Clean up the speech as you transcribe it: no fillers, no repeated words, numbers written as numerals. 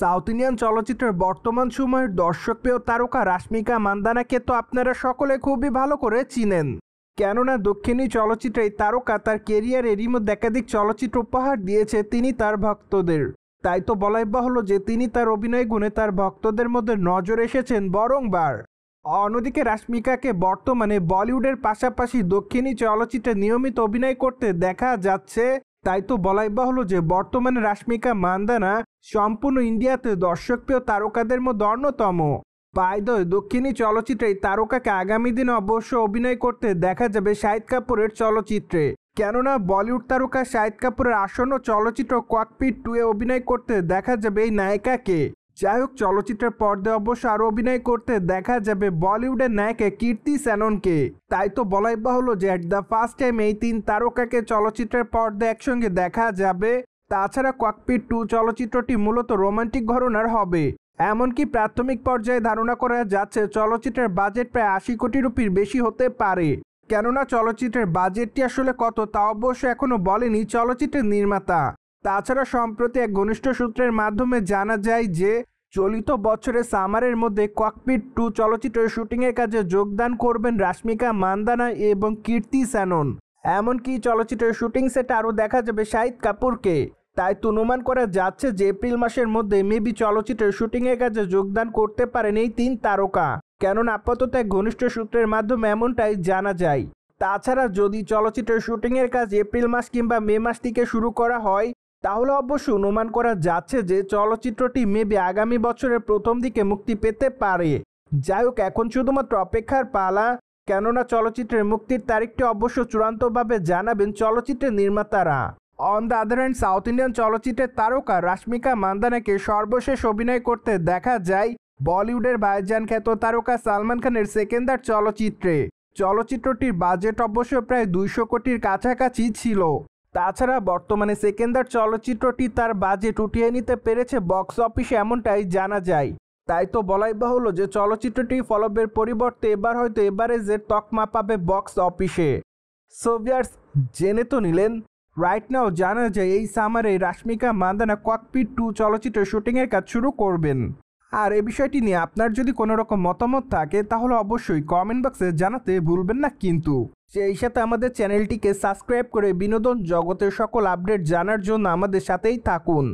South Indian চলচ্চিত্রের বর্তমান সময়ের দর্শকপ্রিয় তারকা রাশমিকা মান্দানাকে তো আপনারা সকলে খুবই ভালো করে চিনেন। কেননা দক্ষিণী চলচ্চিত্রে এই তারকা তার কেরিয়ারেরই মধ্যে একাধিক চলচ্চিত্র উপহার দিয়েছে তিনি তার ভক্তদের। তাই তো বলাই বাহুল্য যে তিনি তার অভিনয় গুণে তার ভক্তদের মধ্যে নজর এসেছেন বারংবার। অন্যদিকে রাশমিকাকে বর্তমানে বলিউডের পাশাপাশি দক্ষিণী চলচ্চিত্রে নিয়মিত অভিনয় করতে দেখা যাচ্ছে। তাই তো বলাই বাহুল্য যে বর্তমানে রাশমিকা মান্দানা সম্পূর্ণ ইন্ডিয়াতে দর্শকপ্রিয় তারকাদের মধ্যে অন্যতম। বাই-দ্য-ওয়ে দক্ষিণী চলচ্চিত্রে এই তারকাকে আগামী দিনে অবশ্য অভিনয় করতে দেখা যাবে শাহিদ কাপুরের চলচ্চিত্রে। কেননা বলিউড তারকা শাহিদ কাপুরের আসন্ন চলচ্চিত্র ককপিট 2 এ অভিনয় করতে দেখা যাবে এই নায়িকাকে। যাই হোক, চলচ্চিত্রের পর্দায় অবশ্য আরও অভিনয় করতে দেখা যাবে বলিউডের নায়িকা কীর্তি সেননকে। তাই তো বলাই বাহুল্য যে অ্যাট দ্য ফার্স্ট টাইম এই 3 তারকাকে চলচ্চিত্রের পর্দায় একসঙ্গে দেখা যাবে। তাছাড়া ককপিট 2 চলচ্চিত্রটি মূলত রোমান্টিক ঘরানার হবে। এমনকি প্রাথমিক পর্যায়ে ধারণা করা যাচ্ছে চলচ্চিত্রের বাজেট প্রায় 80 কোটি রুপির বেশি হতে পারে। কেননা চলচ্চিত্রের বাজেটটি আসলে কত তা অবশ্য এখনও বলেনি চলচ্চিত্রের নির্মাতা। তাছাড়া সম্প্রতি এক ঘনিষ্ঠ সূত্রের মাধ্যমে জানা যায় যে চলিত বছরের সামারের মধ্যে ককপিট 2 চলচ্চিত্রের শুটিংয়ের কাজে যোগদান করবেন রাশমিকা মান্দানা এবং কীর্তি সেনন। এমনকি চলচ্চিত্রের শুটিং সেটে আরও দেখা যাবে শাহিদ কাপুরকে। তাই তো অনুমান করা যাচ্ছে যে এপ্রিল মাসের মধ্যে মেবি চলচ্চিত্রের শুটিংয়ের কাজে যোগদান করতে পারেন এই 3 তারকা। কেননা আপাতত এক ঘনিষ্ঠ সূত্রের মাধ্যমে এমনটাই জানা যায়। তাছাড়া যদি চলচ্চিত্রের শুটিংয়ের কাজ এপ্রিল মাস কিংবা মে মাস থেকে শুরু করা হয় তাহলে অবশ্য অনুমান করা যাচ্ছে যে চলচ্চিত্রটি মেবি আগামী বছরের প্রথম দিকে মুক্তি পেতে পারে। যাই হোক, এখন শুধুমাত্র অপেক্ষার পালা। কেননা চলচ্চিত্রের মুক্তির তারিখটি অবশ্য চূড়ান্তভাবে জানাবেন চলচ্চিত্রের নির্মাতারা। On the other hand, south Indian চলচ্চিত্রের তারকা রাশমিকা মান্দানাকে সর্বশেষ অভিনয় করতে দেখা যায় বলিউডের ভাইজান খ্যাত তারকা সালমান খানের সেকেন্দার চলচ্চিত্রে। চলচ্চিত্রটির বাজেট অবশ্য প্রায় 200 কোটির কাছাকাছি ছিল। তাছাড়া বর্তমানে সেকেন্দার চলচ্চিত্রটি তার বাজেট উঠিয়ে নিতে পেরেছে বক্স অফিসে, এমনটাই জানা যায়। তাই তো বলাই বাহুল্য যে চলচ্চিত্রটি ফলবের পরিবর্তে এবার হয়তো এভারেজের তকমা পাবে বক্স অফিসে। সো ভিউয়ার্স, জেনে তো নিলেন। রাইট নাও জানা যায় এই সামারে রাশমিকা মান্দানা ককপিট 2 চলচ্চিত্রের শুটিংয়ের কাজ শুরু করবেন। আর এই বিষয়টি নিয়ে আপনার যদি কোনো রকম মতামত থাকে তাহলে অবশ্যই কমেন্ট বক্সে জানাতে ভুলবেন না। কিন্তু সেই সাথে আমাদের চ্যানেলটিকে সাবস্ক্রাইব করে বিনোদন জগতের সকল আপডেট জানার জন্য আমাদের সাথেই থাকুন।